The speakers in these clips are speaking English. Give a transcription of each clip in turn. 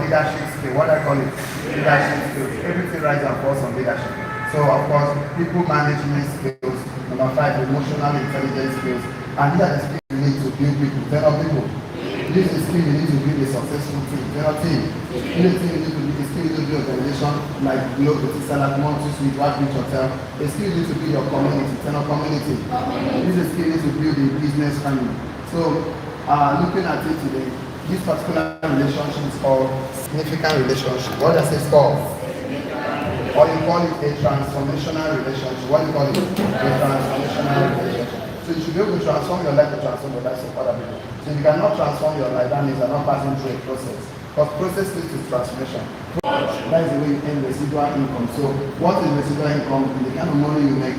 leadership skill. What I call it? Leadership skills. Everything rises and falls on leadership. So of course, people management skills. Number 5, emotional intelligence skills. And these are the skills you need to build people, tell people. This is the skill you need to build a successful team, tell team. This is the skill you need to build, a skill you need to build organization like Globe, Salad, Monty Suite, White Beach Hotel. A skill you need to build your community, tell community. This is a skill you need to build a business family. So looking at it today, this particular relationship is called significant relationship. What does it call? Or you call it a transformational relationship. What do you call it? A transformational relationship. So you should be able to transform your life to transform the lives of other people. So if you cannot transform your life, that means you're not passing through a process. Because process leads to transformation. That is the way you earn residual income. So what is residual income? The kind of money you make,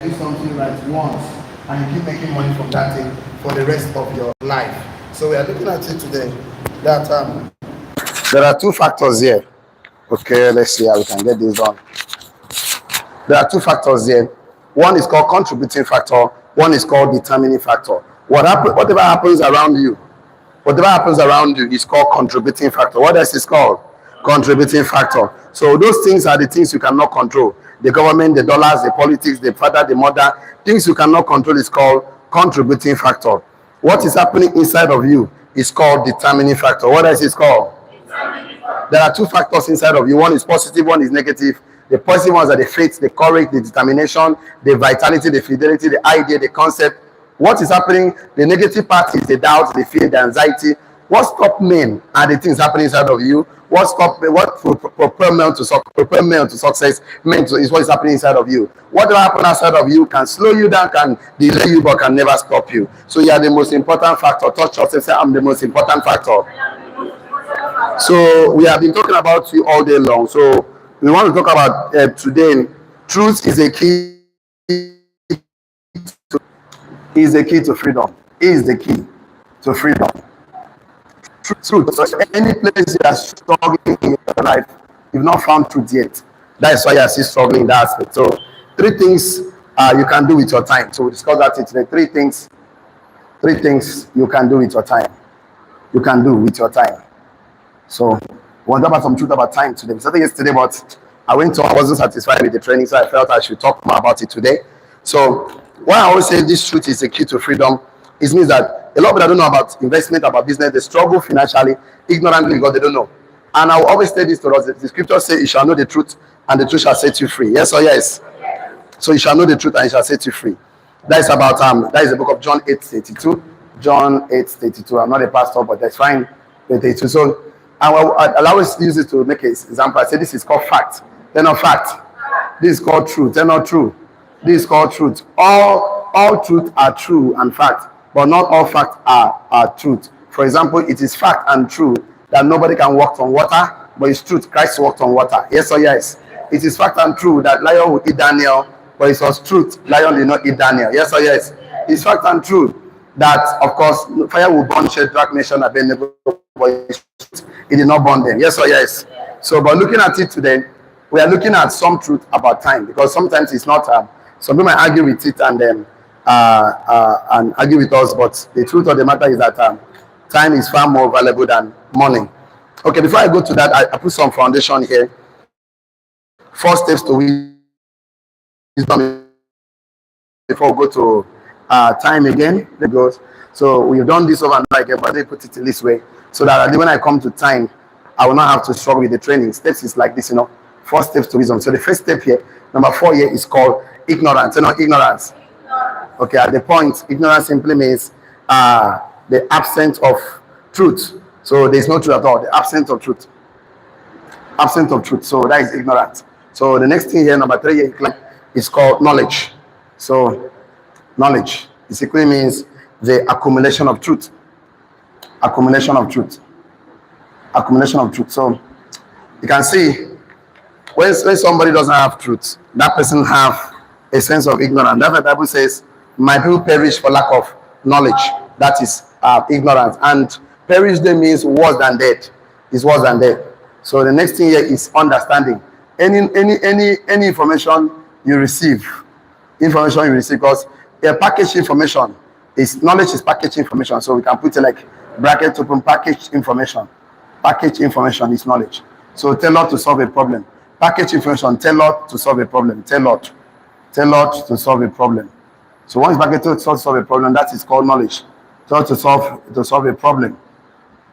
do something right once, and you keep making money from that thing for the rest of your life. So we are looking at it today that there are 2 factors here. Okay, let's see how we can get this done. There are 2 factors here. One is called contributing factor. One is called determining factor. Whatever happens around you is called contributing factor. What else is called? Contributing factor. So those things are the things you cannot control. The government, the dollars, the politics, the father, the mother. Things you cannot control is called contributing factor. What is happening inside of you is called determining factor. What else is called? There are 2 factors inside of you. One is positive, one is negative. The positive ones are the faith, the courage, the determination, the vitality, the fidelity, the idea, the concept. What is happening? The negative part is the doubt, the fear, the anxiety. What stop men are the things happening inside of you. What propel men to success is what is happening inside of you. Whatever happens outside of you can slow you down, can delay you, but can never stop you. So you are the most important factor. Touch yourself, say, I'm the most important factor. So we have been talking about you all day long. So we want to talk about today. Truth is a key. Is the key to freedom. Is the key to freedom. Truth. So any place you are struggling in your life, you've not found truth yet. That is why you are still struggling in that aspect. So 3 things you can do with your time. So we discussed that today. 3 things you can do with your time. You can do with your time. So we'll talk about some truth about time today. We started yesterday, but I wasn't satisfied with the training, so I felt I should talk more about it today. So why I always say this truth is the key to freedom, it means that a lot of people don't know about investment, about business, they struggle financially, ignorantly because they don't know. And I will always say this to us, the scripture says, you shall know the truth, and the truth shall set you free. Yes or yes? So you shall know the truth, and it shall set you free. That is about that is the book of John 8:32. John 8:32. I'm not a pastor, but that's fine. 32. So I'll always use it to make an example. I say this is called fact. They're not fact. This is called truth. They're not true. This is called truth. All truth are true and fact, but not all facts are truth. For example, it is fact and true that nobody can walk on water, but it's truth. Christ walked on water. Yes or yes? It is fact and true that lion will eat Daniel, but it was truth. Lion did not eat Daniel. Yes or yes? It's fact and true that, of course, fire will burn Shadrach, Meshach, and Abednego, but it did not burn them. Yes or yes? So, but looking at it today, we are looking at some truth about time, because sometimes it's not. Some people might argue with it and argue with us, but the truth of the matter is that time is far more valuable than money. Okay, before I go to that, I put some foundation here. 4 steps to wisdom before we go to time again. So we've done this over and over again, but they put it in this way so that when I come to time, I will not have to struggle with the training. Steps is like this, 4 steps to wisdom. So the first step here, number 4 here, is called ignorance. Ignorance. Okay, at the point, ignorance simply means the absence of truth. So there's no truth at all. The absence of truth. Absence of truth. So that is ignorance. So the next thing here, number 3 here, is called knowledge. So knowledge basically means the accumulation of truth. Accumulation of truth. Accumulation of truth. So you can see when somebody doesn't have truth, that person have a sense of ignorance. That's what the Bible says, my people perish for lack of knowledge. That is ignorance. And perish there means worse than dead. It's worse than dead. So the next thing here is understanding. Any information you receive, because packaged information is knowledge is packaged information. So we can put it like bracket open packaged information. Package information is knowledge. So tailored to solve a problem. Package information tailored to solve a problem. Tailored to solve a problem. So once packaged to solve a problem, that is called knowledge. Tailored to solve a problem,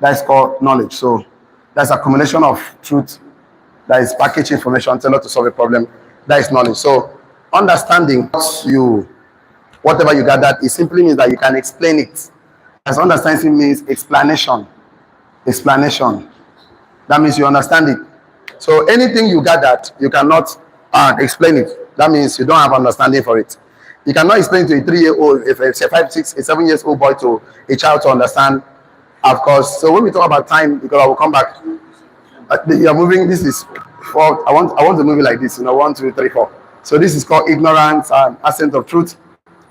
that is called knowledge. So that's accumulation of truth. That is package information tailored to solve a problem. That is knowledge. So understanding whatever you gathered, it simply means that you can explain it. As understanding means explanation. Explanation. That means you understand it. So anything you gathered, you cannot explain it. That means you don't have understanding for it. You cannot explain to a 3-year-old, if it's a 5, 6, a 7-year-old boy to a child to understand. Of course. So when we talk about time, because I will come back. You are moving. This is 4. I want to move it like this. 1, 2, 3, 4. So this is called ignorance and absence of truth,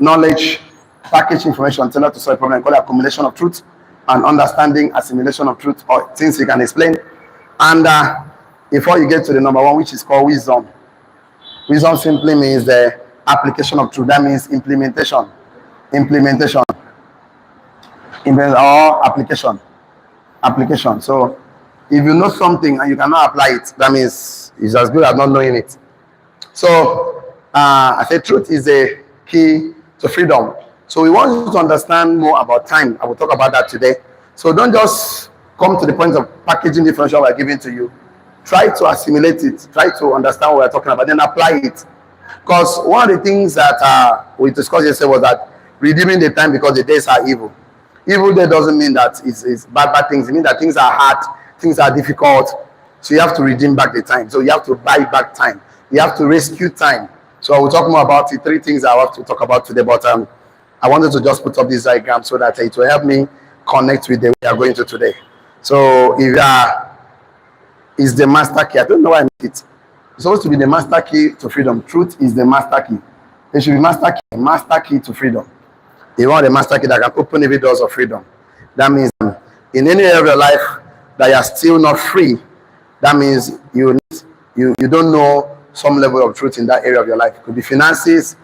knowledge, package information tailored to solve a problem, called accumulation of truth, and understanding, assimilation of truth, or things you can explain. And before you get to the number 1, which is called wisdom. Wisdom simply means the application of truth. That means implementation. Or application. So if you know something and you cannot apply it, that means it's as good as not knowing it. So I say truth is a key to freedom. So we want you to understand more about time. I will talk about that today. So don't just come to the point of packaging the information we're giving to you. Try to assimilate it. Try to understand what we're talking about, then apply it. Because one of the things that we discussed yesterday was that redeeming the time because the days are evil. Evil day doesn't mean that it's bad things. It means that things are hard, things are difficult. So you have to redeem back the time. So you have to buy back time. You have to rescue time. So I will talk more about the 3 things I have to talk about today. But I wanted to just put up this diagram so that it will help me connect with the way we are going to today. So if is the master key. I don't know why I make it. It's supposed to be the master key to freedom. Truth is the master key. It should be master key to freedom. You want the master key that can open every doors of freedom. That means in any area of your life that you are still not free, that means you don't know some level of truth in that area of your life. It could be finances,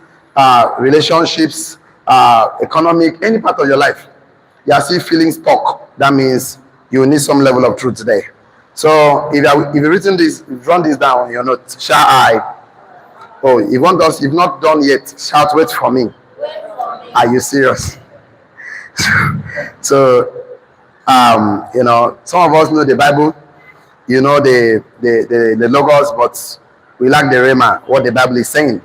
relationships, economic, any part of your life. You are still feeling stuck. That means you need some level of truth today. So if you've written this, run this down on your note. Shall I? Oh, if not done yet, shout, wait for me. Are you serious? So, some of us know the Bible, the logos, but we lack the rhema, what the Bible is saying.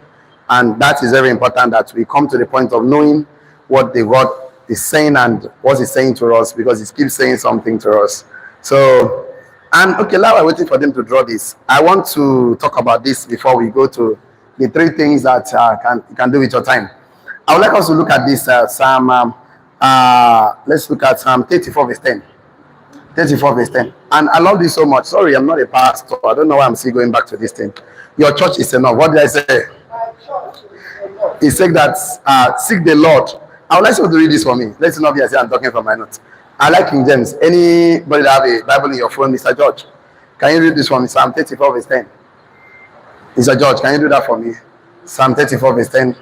And that is very important that we come to the point of knowing what the word is saying and what it's saying to us, because it keeps saying something to us. So, and okay, now we're waiting for them to draw this. I want to talk about this before we go to the 3 things that you can do with your time. I would like us to look at this Psalm. Let's look at Psalm 34 verse 10. 34 verse 10. And I love this so much. Sorry, I'm not a pastor. I don't know why I'm still going back to this thing. Your church is enough. What did I say? He said that seek the Lord. I would like you to read this for me. Let's not be as I'm talking from my notes. I like King James. Anybody that have a Bible in your phone, Mr. George, can you read this for me? Psalm 34 verse 10. Mr. George, can you do that for me? Psalm 34 verse 10.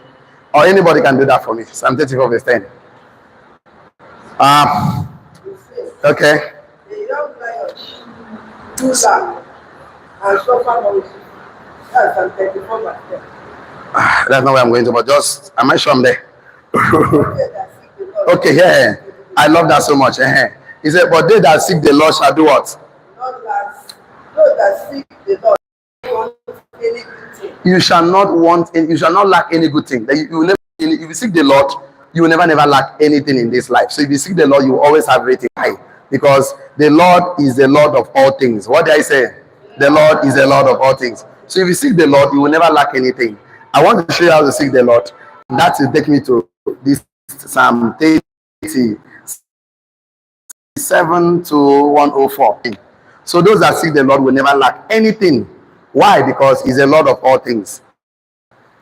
Or anybody can do that for me. Psalm 34 verse 10. Okay. The young lion do that and suffer no. That's Psalm 34 verse 10. That's not where I'm going to, but just, am I sure I'm there? Okay, yeah. I love that so much. He said, but they that seek the Lord shall do what? Not last. Those that seek the Lord want any good thing. You shall not lack any good thing. If you seek the Lord, you will never lack anything in this life. So if you seek the Lord, you will always have everything high, because the Lord is the Lord of all things. What did I say? The Lord is the Lord of all things. So if you seek the Lord, you will never lack anything. I want to show you how to seek the Lord. That will take me to this Psalm 37 to 104. So those that seek the Lord will never lack anything. Why? Because he's the Lord of all things.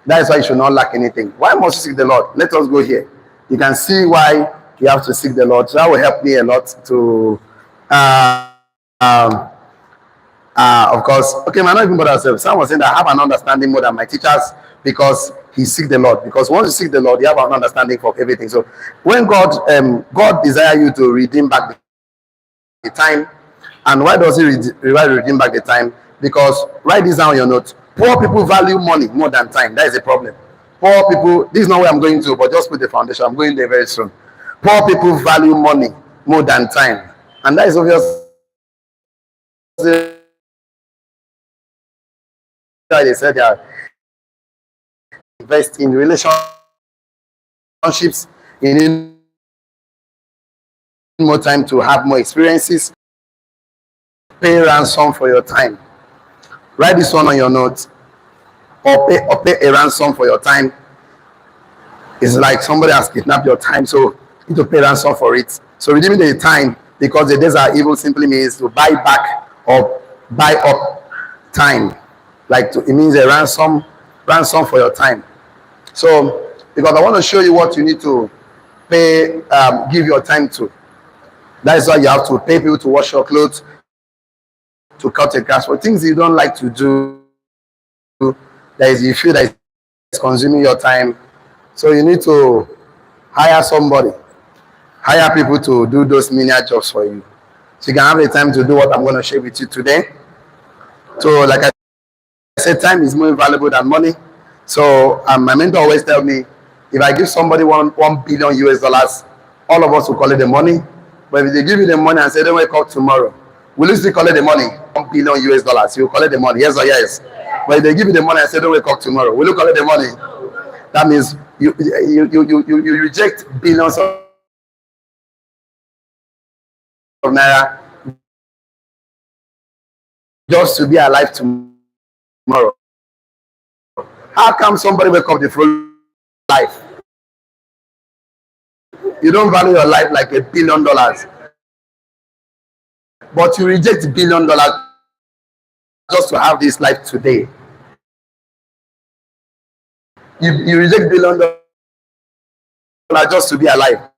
That is why you should not lack anything. Why must you seek the Lord? Let us go here. You can see why you have to seek the Lord. So that will help me a lot to of course, okay, man, not even bother ourselves. Someone was saying that I have an understanding more than my teachers because he seek the Lord. Because once you seek the Lord, you have an understanding for everything. So when God desire you to redeem back the time, And why does he redeem back the time? Because write this down on your notes. Poor people value money more than time. That is a problem. Poor people, this is not where I'm going to, but just put the foundation. I'm going there very soon. Poor people value money more than time. And that is obviously why they said they are invest in relationships, you need more time to have more experiences. Pay ransom for your time. Write this one on your notes. Or pay a ransom for your time. It's like somebody has kidnapped your time, so you need to pay ransom for it. So redeeming the time, because the days are evil, simply means to buy back or buy up time. Like it means a ransom for your time. So because I want to show you what you need to pay, give your time to. That is why you have to pay people to wash your clothes, to cut the grass, for things you don't like to do, that is you feel that it's consuming your time. So you need to hire somebody, hire people to do those menial jobs for you, so you can have the time to do what I'm going to share with you today. So like I said, time is more valuable than money. So my mentor always tell me, if I give somebody 1 billion US dollars, all of us will call it the money. But if they give you the money and say, don't wake up tomorrow, will you still call it the money? 1 billion US dollars, you will call it the money, yes or yes? But if they give you the money and say, don't wake up tomorrow, will you call it the money? That means you reject billions of naira just to be alive tomorrow. How come somebody wake up the full life? You don't value your life like $1 billion, but you reject $1 billion just to have this life today. You reject $1 billion just to be alive.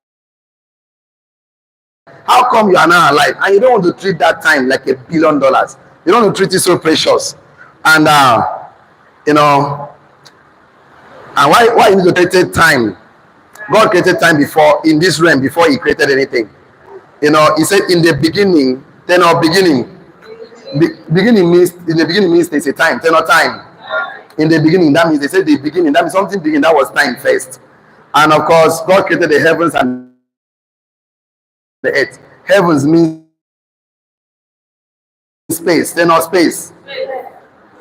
How come you are now alive and you don't want to treat that time like $1 billion? You don't want to treat it so precious. And and why you need to create time? God created time before, in this realm, before he created anything. He said in the beginning, beginning means there's a time, time. In the beginning, that means they said the beginning, that means something beginning, that was time first. And of course, God created the heavens and the earth. Heavens means space, space.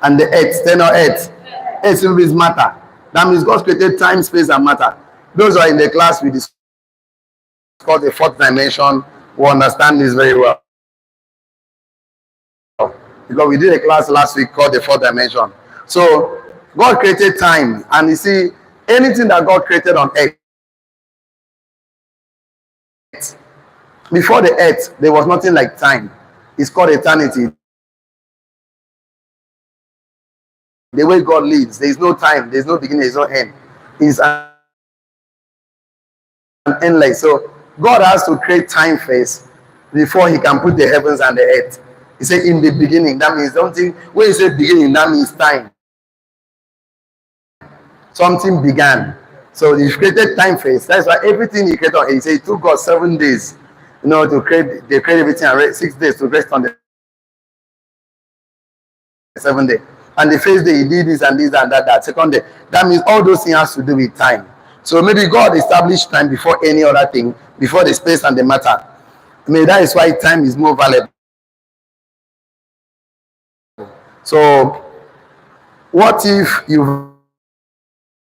And the earth, earth. Earth simply means matter. That means God created time, space, and matter. Those are in the class we discussed the fourth dimension. We understand this very well, because we did a class last week called the fourth dimension. So God created time, and you see, anything that God created on earth, before the earth, there was nothing like time. It's called eternity. The way God lives, there is no time, there is no beginning, there is no end. It's endless. So God has to create time first before he can put the heavens and the earth. He said in the beginning. That means something. When you say beginning, that means time. Something began. So he created time first. That's why everything he created, he said it took God 7 days, to create. They create everything, and 6 days to rest on the 7th day. And the first day he did this and this and that. Second day, that means all those things has to do with time. So maybe God established time before any other thing, before the space and the matter. Maybe that is why time is more valuable. So what if you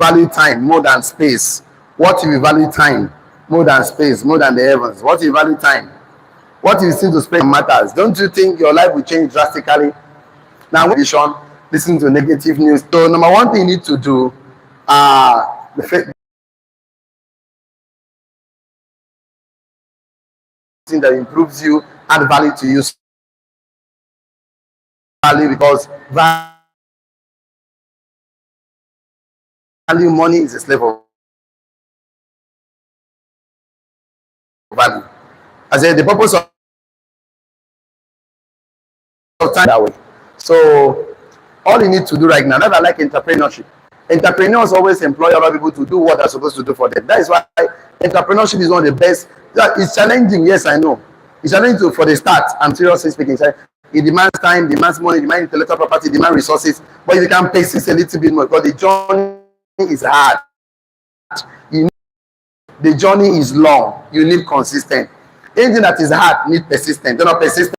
value time more than space? What if you value time more than space, more than the heavens? What if you value time? What if you seem to space matters? Don't you think your life will change drastically? Now, listen to negative news. So number one thing you need to do, the thing that improves you, add value to you. Value, because value, money is a slave of value. I said the purpose of time that way. So all you need to do right now, that's like entrepreneurship. Entrepreneurs always employ other people to do what they're supposed to do for them. That is why entrepreneurship is one of the best. It's challenging, yes, I know. It's challenging to, for the start, I'm seriously speaking. It demands time, demands money, demands intellectual property, demands resources. But if you can persist a little bit more, because the journey is hard. The journey is long. You need consistent. Anything that is hard needs persistent. They're not persistent.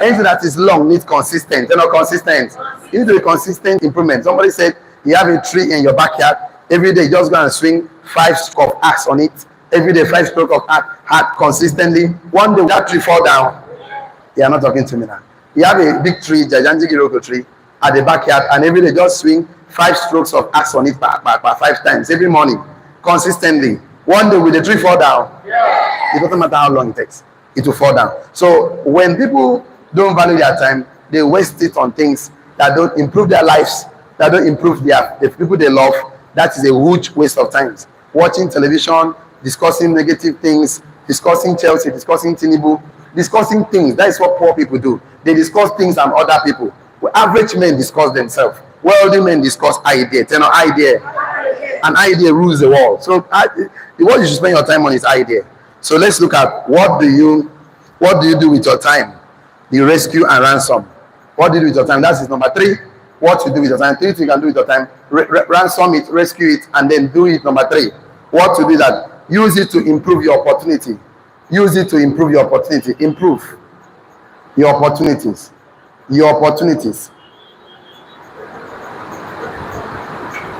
Anything that is long needs consistent. They're not consistent. You need to be consistent improvement. Somebody said you have a tree in your backyard. Every day, just go and swing 5 strokes of axe on it. Every day, 5 strokes of axe consistently. One day, that tree fall down. You are not talking to me now. You have a big tree, gigantic Iroko tree, at the backyard, and every day, just swing 5 strokes of axe on it per 5 times every morning, consistently. One day, will the tree fall down? Yeah. It doesn't matter how long it takes. It will fall down. So when people don't value their time, they waste it on things that don't improve their lives, that don't improve the people they love. That is a huge waste of time. Watching television, discussing negative things, discussing Chelsea, discussing Tinubu, discussing things. That is what poor people do. They discuss things and other people. Average men discuss themselves. Wealthy men discuss ideas. You know, idea. An idea rules the world. So what you should spend your time on is idea. So let's look at what do you do with your time? The rescue and ransom. What do you do with your time? That's number 3. What you do with your time? 3 things you can do with your time. Ransom it, rescue it, and then do it. Number 3. What to do that? Use it to improve your opportunity. Use it to improve your opportunity. Improve your opportunities. Your opportunities.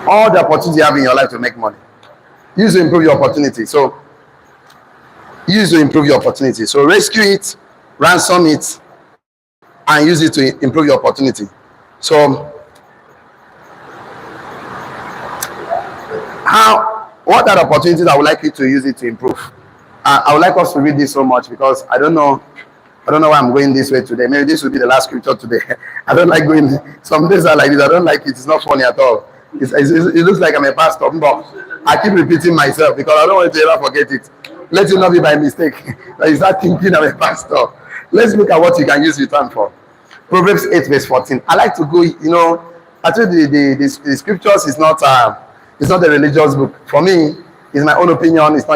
All the opportunities you have in your life to make money. Use to improve your opportunity. So use to improve your opportunity. So rescue it, ransom it, and use it to improve your opportunity. So what are the opportunities I would like you to use it to improve? I would like us to read this so much because I don't know why I'm going this way today. Maybe this will be the last scripture today. I don't like going. Some days are like this. I don't like it. It's not funny at all. It looks like I'm a pastor, but I keep repeating myself because I don't want you to ever forget it. Let it not be by mistake that you start thinking I'm a pastor. Let's look at what you can use your time for. Proverbs 8 verse 14. I like to go, I told you the scriptures is not a religious book. For me, it's my own opinion. It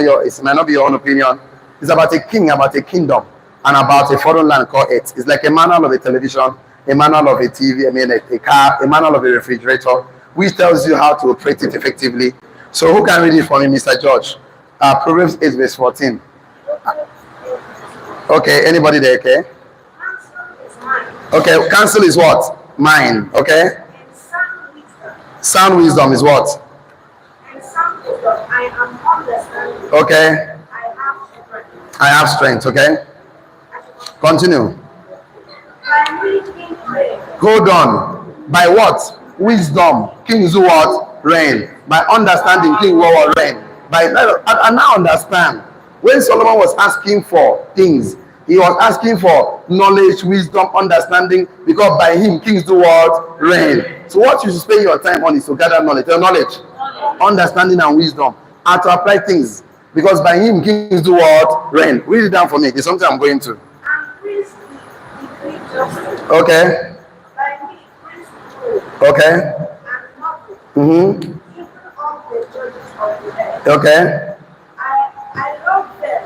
might not be your own opinion. It's about a king, about a kingdom, and about a foreign land called Earth. It's like a manual of a television, a manual of a TV, a car, a manual of a refrigerator, which tells you how to operate it effectively. So who can read it for me, Mr. George? Proverbs 8 verse 14. Okay, anybody there, okay? Okay, counsel is what? Mine, okay? Sound wisdom is what? I am understanding. Okay. I have strength. Okay? Continue. By reading prayer. Hold on. By what? Wisdom. Kings do what? Reign. By understanding, king will reign. I now understand. When Solomon was asking for things, he was asking for knowledge, wisdom, understanding, because by him, kings do what? Reign. So what you should spend your time on is to gather knowledge, understanding and wisdom, and to apply things. Because by him, kings do what? Reign. Read it down for me. It's something I'm going to. Okay. Okay. Mm-hmm. Okay. I love them.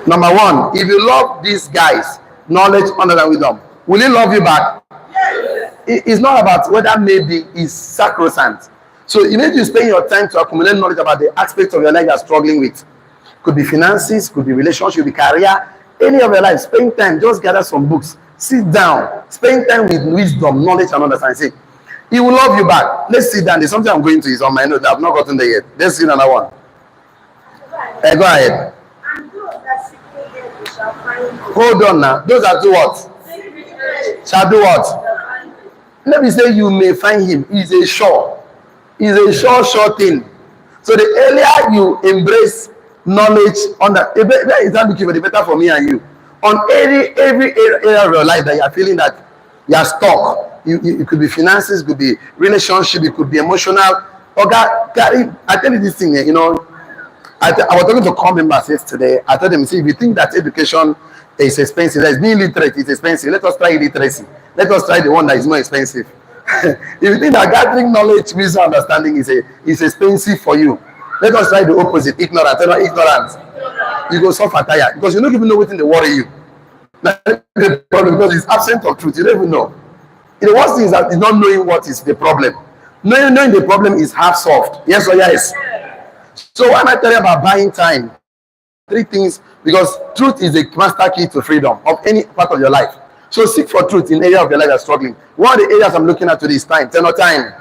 Number 1, if you love these guys, knowledge, understanding, wisdom, will he love you back? Yes. It's not about whether maybe is sacrosanct. So you need to spend your time to accumulate knowledge about the aspects of your life you're struggling with. Could be finances, could be relationship, could be career, any of your life. Spend time, just gather some books, sit down, spend time with wisdom, knowledge, and understanding. See, he will love you back. Let's sit down. There's something I'm going to is on my note. I've not gotten there yet. Let's see another one. Go ahead. And those that seek me shall find me. Hold on now. Those that do what? Shall do what? Let me say you may find him. He's a sure thing. So the earlier you embrace knowledge on that, is that looking for the better for me and you. On every area of your life that you are feeling that you are stuck. It could be finances, it could be relationship, it could be emotional. Okay, I tell you this thing, I was talking to core members yesterday. I told them, see, if you think that education is expensive, that is being literate is expensive, let us try literacy. Let us try the one that is more expensive. If you think that gathering knowledge, wisdom, understanding is expensive for you, let us try the opposite, ignorance. you go suffer tire because you don't even know what they worry you. That's the problem because it's absent of truth. You don't even know. The worst thing is that is not knowing what is the problem. Knowing the problem is half solved. Yes or yes? So when I tell you about buying time, three things, because truth is the master key to freedom of any part of your life. So seek for truth in area of your life you're struggling. One of the areas I'm looking at today is time. Tell no time.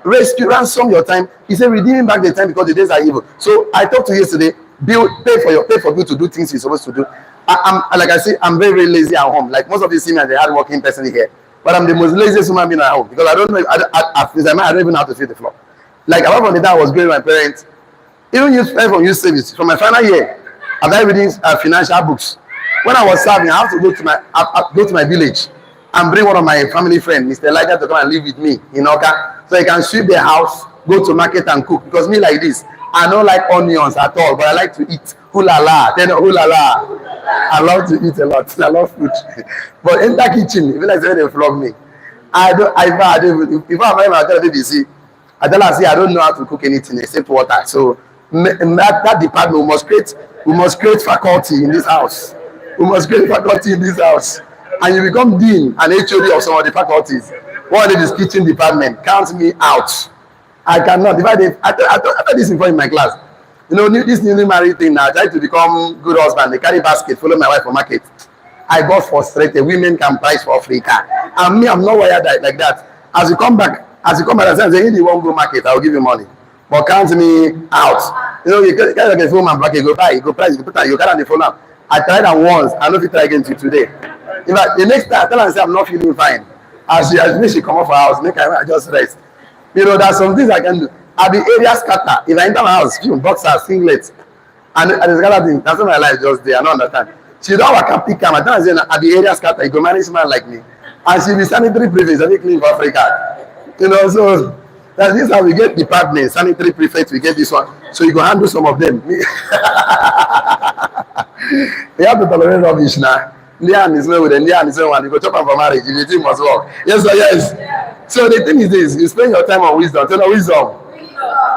Rescue, ransom your time. He said, redeeming back the time because the days are evil. So I talked to you yesterday. Pay for you to do things you're supposed to do. I'm like I say, I'm very, very lazy at home. Like most of you see me as a hardworking person here, but I'm the most laziest human being at home because I don't know. I don't even know how to sweep the floor. Like apart from the time I was going with my parents, even youth service from my final year, I've been reading financial books. When I was serving, I have to go to my village and bring one of my family friends, Mr. Elijah, to come and live with me in Oka, so he can sweep the house, go to market and cook. Because me like this, I don't like onions at all, but I like to eat. Hula la, hula la. I love to eat a lot. I love food. But in that kitchen, if like they flog me, if I'm my BBC, I tell her, I don't know how to cook anything except water. So that department we must create faculty in this house. We must create faculty in this house. And you become dean and HOD of some of the faculties. One of this kitchen department, count me out. I cannot. If I thought this before in my class. You know, this newly married thing now, I try to become good husband. They carry basket, follow my wife for market. I got frustrated. Women can price for Africa. And me, I'm not wired like that. As you come back, I say, if you won't go market, I'll give you money. But count me out. You know, you can't get a phone and back, you go buy, you go price, you put that, you can't the phone up. I tried that once, I don't know if you try again today. In fact, the next time I tell her, I say, I'm not feeling fine. As she come off her house, make her just rest. You know, there's some things I can do. At the area scatter, if I enter my house, boxers, singlets, and the scatter thing, that's what my life just there. I don't understand. She don't work and pick her. I tell her, at the area scatter, you go manage man like me. And she be sanitary prefect, I clean for Africa. You know, so that's this how we get departments, sanitary prefect, we get this one. So you go handle some of them. You have to tolerate rubbish now. Lian is no with the Lian is no one. You go chop up for marriage. The thing must work. Yes or yes. So the thing is this: you spend your time on wisdom. Tell wisdom,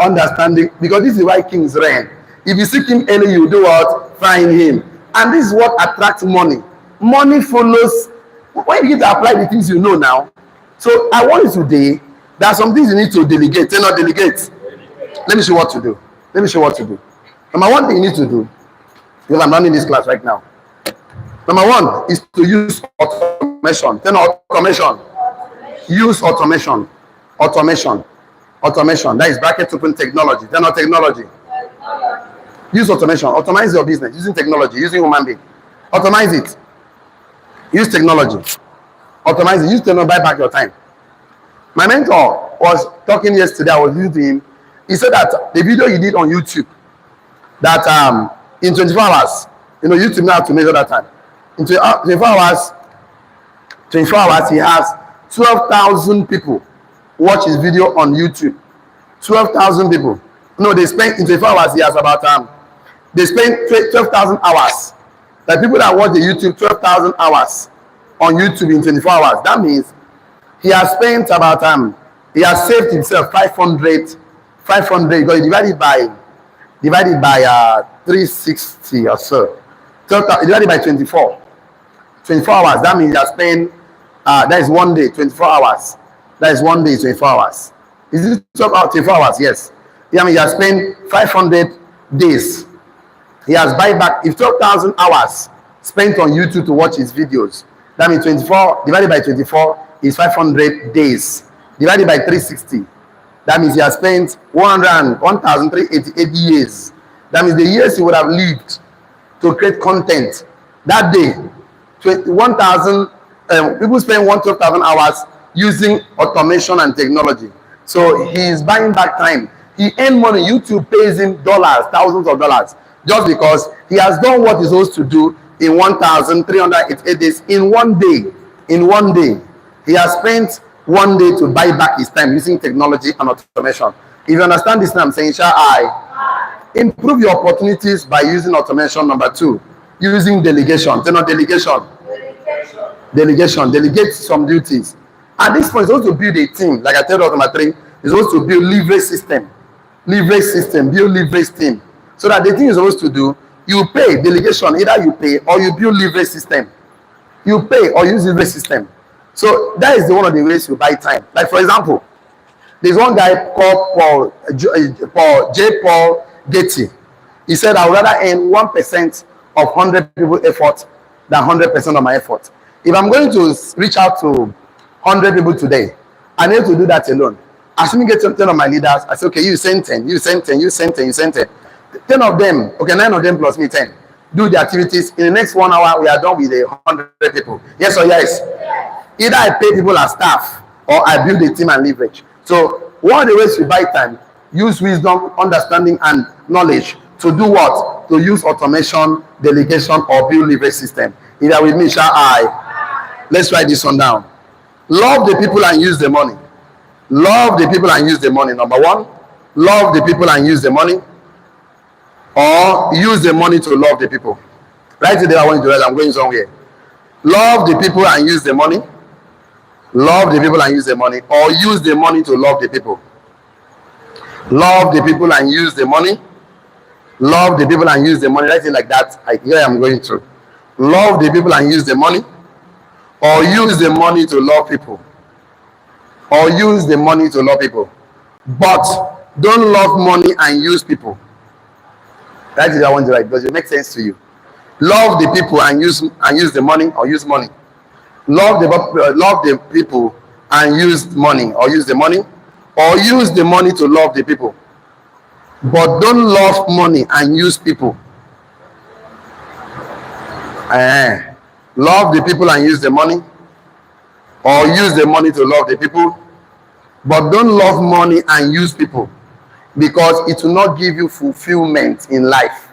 understanding, because this is why kings reign. If you seek him early, you do what? Find him. And this is what attracts money. Money follows when you get to apply the things you know now. So I want you today. There are some things you need to delegate. Tell not delegate. Let me show you what to do. Let me show you what to do. Number one thing you need to do, because I'm running this class right now. Number one is to use automation. Tell not automation. Use automation. Automation. Automation. That is bracket open technology. Tell not technology. Use automation. Automate your business using technology, using human being. Automate it. Use technology. Automate it. Use technology. Buy back your time. My mentor was talking yesterday. I was listening to him. He said that the video he did on YouTube, that in 24 hours, you know, YouTube now to measure that time. In 24 hours, he has 12,000 people watch his video on YouTube. 12,000 people. No, they spend in 24 hours. He has about they spend 12,000 hours. The people that watch the YouTube 12,000 hours on YouTube in 24 hours. That means he has spent about he has saved himself 500 because he divided by 360 or so. Divided by 24 hours. That means he has spent that is 1 day, 24 hours. That is 1 day, 24 hours. Is it 24 hours? Yes. Yeah, I mean, he has spent 500 days. He has buy back, if 12,000 hours spent on YouTube to watch his videos, that means 24 divided by 24 is 500 days. Divided by 360, that means he has spent 1,388 years. That means the years he would have lived to create content that day. 1,000 people spend 12,000 hours using automation and technology. So he is buying back time. He earned money. YouTube pays him dollars, thousands of dollars, just because he has done what he's supposed to do in 1,388 days in 1 day. In 1 day, he has spent 1 day to buy back his time using technology and automation. If you understand this now, I'm saying, shall I improve your opportunities by using automation? Number two, using delegation. Say not delegation. Delegation. Delegate some duties. At this point, it's supposed to build a team. Like I told you, number three, it's supposed to build leverage system. Leverage system. Build leverage team. So that the thing you're supposed to do, You pay delegation, either you pay or you build leverage system. You pay or use leverage system. So that is one of the ways you buy time. Like for example, there's one guy called Paul Getty. He said, I would rather earn 1% of 100 people effort than 100% of my effort. If I'm going to reach out to 100 people today, I need to do that alone. Assuming get 10 of my leaders, I say, okay, you send 10, you send 10, you send 10, you send 10. 10 of them, okay, 9 of them plus me 10. Do the activities. In the next 1 hour, we are done with 100 people. Yes or yes? Either I pay people as staff or I build a team and leverage. So one of the ways you buy time, use wisdom, understanding, and knowledge to do what? To use automation, delegation, or build leverage system. Either with me, shall I? Let's write this one down. Love the people and use the money. Love the people and use the money. Number one, love the people and use the money. Or use the money to love the people. Right today, I want you to write, I'm going somewhere. Love the people and use the money. Love the people and use the money. Or use the money to love the people. Love the people and use the money. Love the people and use the money. Write it like that. Here I am going through. Love the people and use the money. Or use the money to love people. Or use the money to love people. But don't love money and use people. That is what I want to write because it makes sense to you. Love the people and use the money or use money. Love the people and use money or use the money. Or use the money to love the people. But don't love money and use people. Love the people and use the money. Or use the money to love the people. But don't love money and use people. Because it will not give you fulfillment in life.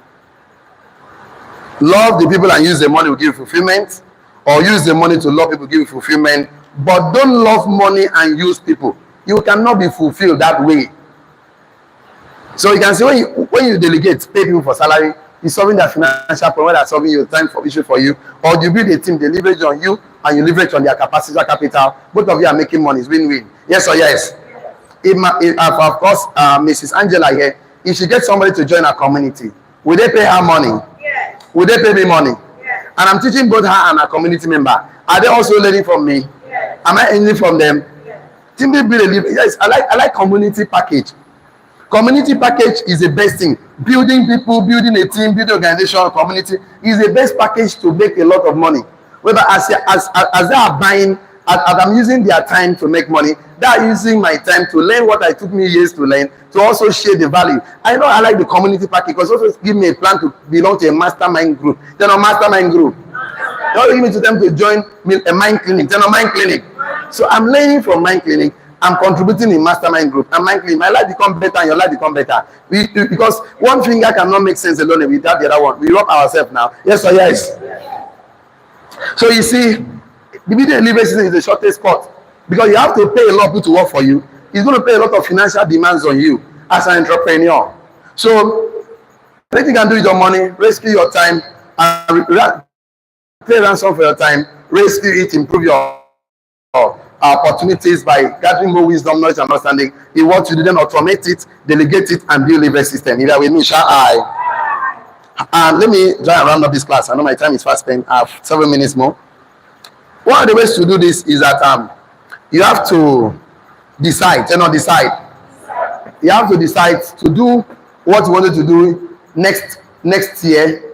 Love the people and use the money will give you fulfillment. Or use the money to love people give you fulfillment. But don't love money and use people. You cannot be fulfilled that way. So you can see when you delegate, pay people for salary, you're solving that financial problem, that's solving your time for issue for you. Or you build a team, they leverage on you and you leverage on their capacity or capital. Both of you are making money. It's win-win. Yes or yes? If of course, Mrs. Angela here, if she gets somebody to join her community, will they pay her money? Yes. Will they pay me money? Yes. And I'm teaching both her and her community member. Are they also learning from me? Yes. Am I learning from them? Yes. Yes, I like community package. Community package is the best thing. Building people, building a team, building organization, community is the best package to make a lot of money. Whether as they are buying, as I'm using their time to make money, they are using my time to learn what I took me years to learn, to also share the value. I know I like the community package because also give me a plan to belong to a mastermind group. Then a mastermind group. Don't give me to them to join a mind clinic. Then a mind clinic. So I'm learning from mind clinic. I'm contributing in mastermind group. And mind clinic. My life become better and your life become better. Because one finger cannot make sense alone without the other one. We rub ourselves now. Yes or yes? So you see, the video delivery system is the shortest cut because you have to pay a lot of people to work for you. It's going to pay a lot of financial demands on you as an entrepreneur. So anything you can do with your money, rescue your time, and pay ransom for your time, rescue it, improve your opportunities by gathering more wisdom, knowledge, and understanding. You want to do, then automate it, delegate it, and build a leverage system. Either with me, shall I? Let me try and round up this class. I know my time is fast spent. I have 7 minutes more. One of the ways to do this is that you have to decide. You have to decide to do what you wanted to do next year.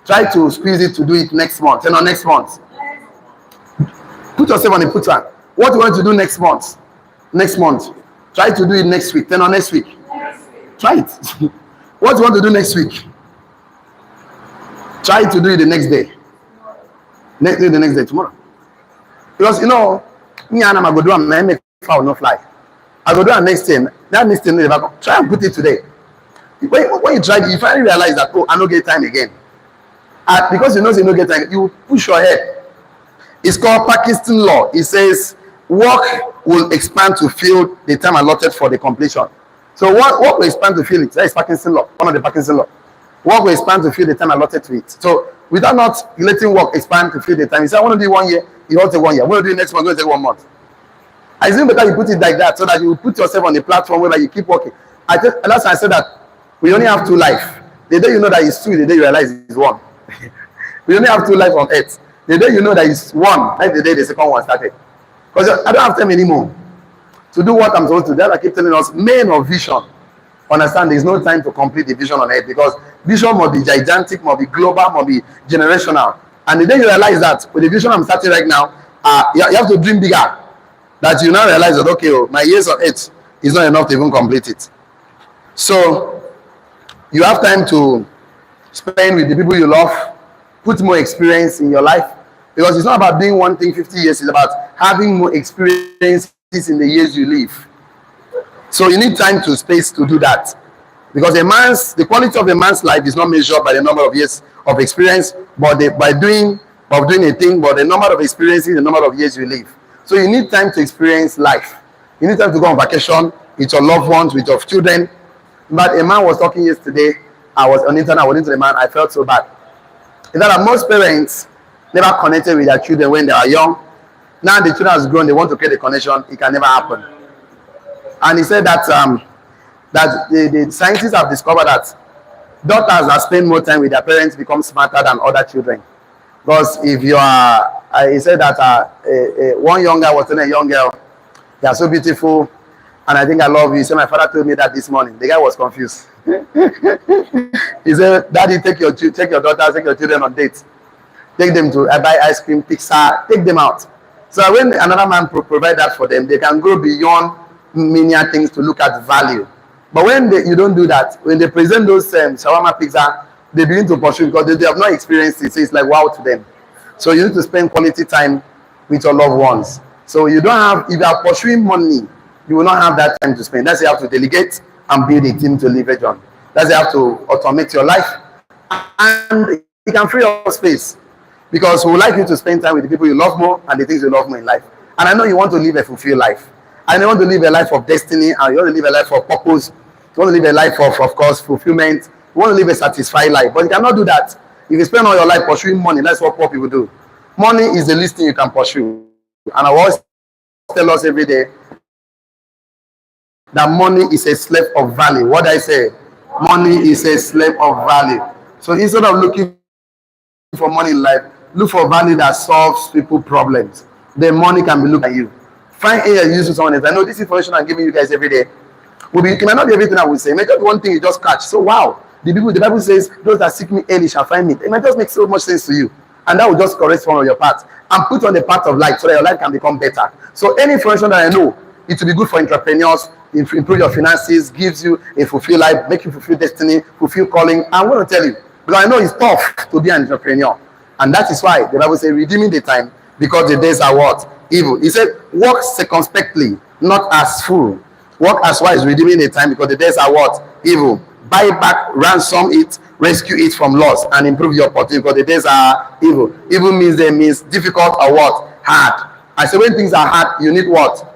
Try to squeeze it to do it next month. Next month. Put yourself on a putter. What you want to do next month. Try to do it next week. Next week. Try it. What you want to do next week. Try to do it the next day. The next day, tomorrow. Because me and I go do and make foul no fly. I go do and next thing. That next thing, try and put it today. When you try it, you finally realize that I don't get time again. Because you don't get time, you push your head. It's called Parkinson Law. It says work will expand to fill the time allotted for the completion. So work will expand to fill it. That is Parkinson Law, one of the Parkinson Law. Work will expand to fill the time allotted to it. So without not letting work expand to fill the time, you say, I want to do 1 year, you don't take 1 year. I want to do next month, you take 1 month. I think better you put it like that so that you put yourself on a platform where you keep working. Last time I said that we only have 2 lives. The day you know that it's two, the day you realize it's one. We only have two lives on earth. The day you know that it's one, that's the day the second one started. Because I don't have time anymore to do what I'm supposed to do. That I keep telling us, main of vision. Understand, there's no time to complete the vision on earth, because vision must be gigantic, must be global, must be generational. And the day you realize that with the vision I'm starting right now, you have to dream bigger. That you now realize that, okay, my years on earth is not enough to even complete it. So you have time to spend with the people you love, put more experience in your life, because it's not about doing one thing 50 years, it's about having more experiences in the years you live. So you need time to space to do that, because the quality of a man's life is not measured by the number of years of experience, but by doing a thing, but the number of experiences, the number of years you live. So you need time to experience life. You need time to go on vacation with your loved ones, with your children. But a man was talking yesterday. I was on the internet. I went into the man. I felt so bad. In that most parents never connected with their children when they are young. Now the children has grown. They want to create a connection. It can never happen. And he said that the scientists have discovered that daughters that spend more time with their parents become smarter than other children. Because if you are, he said that one young guy was telling a young girl, "You are so beautiful, and I think I love you." He said, "My father told me that this morning." The guy was confused. He said, "Daddy, take your daughters, take your children on dates. Take them to buy ice cream, pizza, take them out." So when another man provide that for them, they can go beyond many things to look at value. But when you don't do that, when they present those shawarma pizza, they begin to pursue because they have not experienced it. So it's like wow to them. So you need to spend quality time with your loved ones. So you don't have, if you are pursuing money, you will not have that time to spend. That's why you have to delegate and build a team to leverage on. That's why you have to automate your life. And it can free up space, because we would like you to spend time with the people you love more and the things you love more in life. And I know you want to live a fulfilled life. And you want to live a life of destiny, and you want to live a life of purpose. You want to live a life of course, fulfillment. You want to live a satisfied life. But you cannot do that if you spend all your life pursuing money. That's what poor people do. Money is the least thing you can pursue. And I always tell us every day that money is a slave of value. What I say? Money is a slave of value. So instead of looking for money in life, look for value that solves people's problems. Then money can be looked at you. Find a use to someone else. I know this information I'm giving you guys every day. It might not be everything I will say. Maybe just one thing you just catch. So wow, the Bible says, "Those that seek me early shall find me." It might just make so much sense to you, and that will just correct one of your paths and put on the path of life so that your life can become better. So any information that I know, it will be good for entrepreneurs, improve your finances, gives you a fulfilled life, make you fulfill destiny, fulfill calling. I'm going to tell you, because I know it's tough to be an entrepreneur, and that is why the Bible says, "Redeeming the time, because the days are what? Evil." He said, "Walk circumspectly, not as fool. Walk as wise, redeeming the time, because the days are what? Evil. Buy back, ransom it, rescue it from loss, and improve your opportunity, because the days are evil." Evil means difficult or what? Hard. I say when things are hard, you need what?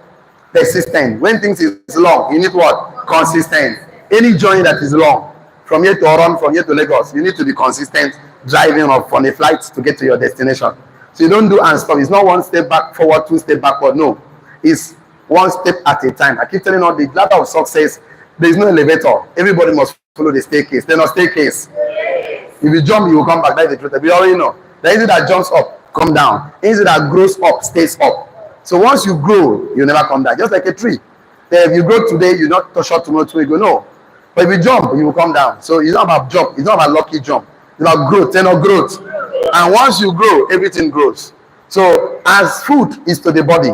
Persistent. When things is long, you need what? Consistent. Any journey that is long, from here to Oron, from here to Lagos, you need to be consistent, driving up on a flight to get to your destination. So you don't do and stop. It's not one step back forward, two step backward. No, it's one step at a time. I keep telling you, the ladder of success, there is no elevator. Everybody must follow the staircase. There's no staircase. If you jump, you will come back. That's the truth. We already know. There is it that jumps up, come down. There is it that grows up, stays up. So once you grow, you never come down. Just like a tree. If you grow today, you not touch short tomorrow, you go no. But if you jump, you will come down. So it's not about jump. It's not about lucky jump. It's about growth. It's not growth. And once you grow, everything grows. So as food is to the body,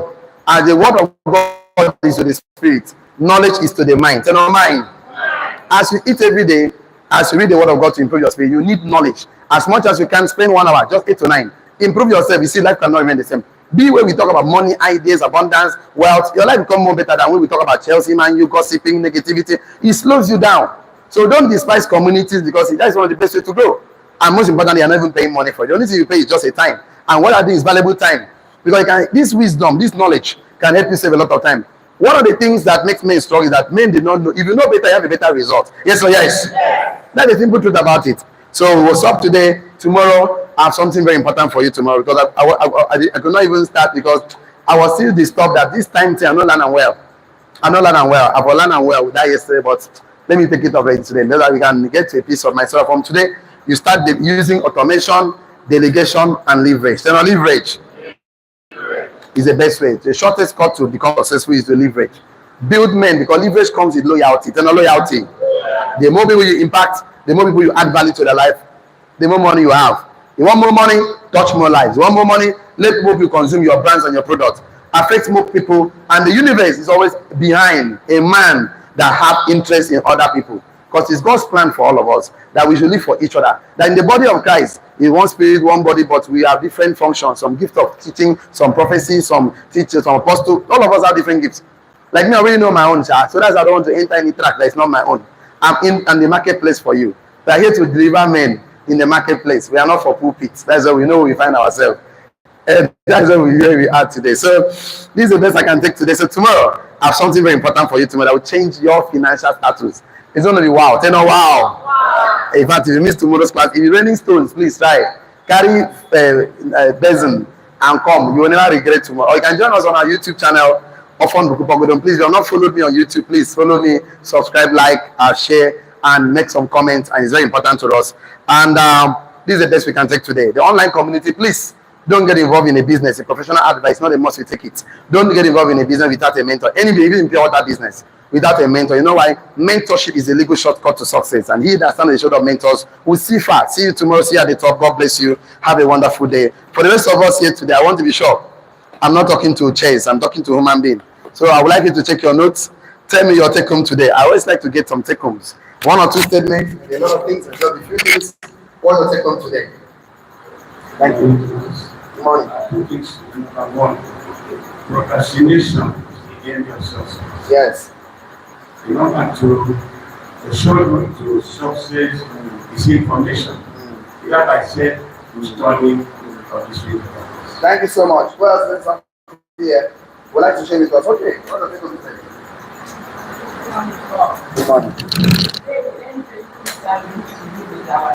as the word of God is to the spirit, knowledge is to the mind. It's not mind. As you eat every day, as you read the word of God to improve your spirit, you need knowledge. As much as you can, spend 1 hour, just 8 to 9. Improve yourself. You see, life cannot remain the same. Be where we talk about money, ideas, abundance, wealth. Your life become more better than when we talk about Chelsea, man, you gossiping, negativity. It slows you down. So don't despise communities, because that is one of the best way to grow. And most importantly, you're not even paying money for it. The only thing you pay is just a time. And what I do is valuable time. Because this wisdom, this knowledge can help you save a lot of time. One of the things that makes men strong is that men did not know. If you know better, you have a better result. Yes or yes? That's the simple truth about it. So what's up today? Tomorrow, I have something very important for you tomorrow. Because I could not even start because I was still disturbed that this time I'm not learning well. I'm not learning well. I've learned well with that yesterday, but Let me take it over today, so that we can get to a piece of myself. From today, you start using automation, delegation, and leverage. Then leverage is the best way. The shortest cut to become successful is to leverage. Build men, because leverage comes with loyalty. Then loyalty. The more people you impact, the more people you add value to their life, the more money you have. You want more money? Touch more lives. You want more money? Let more people consume your brands and your products. Affect more people, and the universe is always behind a man that have interest in other people, because it's God's plan for all of us that we should live for each other. That in the body of Christ, in one spirit, one body, but we have different functions. Some gift of teaching, some prophecy, some teachers, some apostle. All of us have different gifts. Like me, I already know my own, so that's why I don't want to enter any track that is not my own. I'm in the marketplace for you. We are here to deliver men in the marketplace. We are not for pulpits. That's why we know we find ourselves. And that's where we are today. So this is the best I can take today. So tomorrow, I have something very important for you tomorrow that will change your financial status. It's going to be wow. Tell them wow. In fact, if you miss tomorrow's class, if you're raining stones, please try. Carry basin and come. You will never regret tomorrow. Or you can join us on our YouTube channel. Please, if you have not followed me on YouTube, please follow me, subscribe, like, share, and make some comments. And it's very important to us. And this is the best we can take today. The online community, please don't get involved in a business. A professional advice, not a must you take it. Don't get involved in a business without a mentor. Anybody, even in pure water business, without a mentor. You know why? Mentorship is a legal shortcut to success. And he that stands on the shoulder of mentors will see far. See you tomorrow. See you at the top. God bless you. Have a wonderful day. For the rest of us here today, I want to be sure I'm not talking to chairs. I'm talking to human being. So I would like you to take your notes. Tell me your take home today. I always like to get some take homes. One or two statements, a lot of things, and just a few things. What your take home today? Thank you. Good morning. Two things. Number one, procrastination against yourself. Yes. Number two, the shortcut to success is information. Like I said, to study for this week. Thank you so much. Well, there's something here. Would like to share with us. Okay. What are you today? Good morning.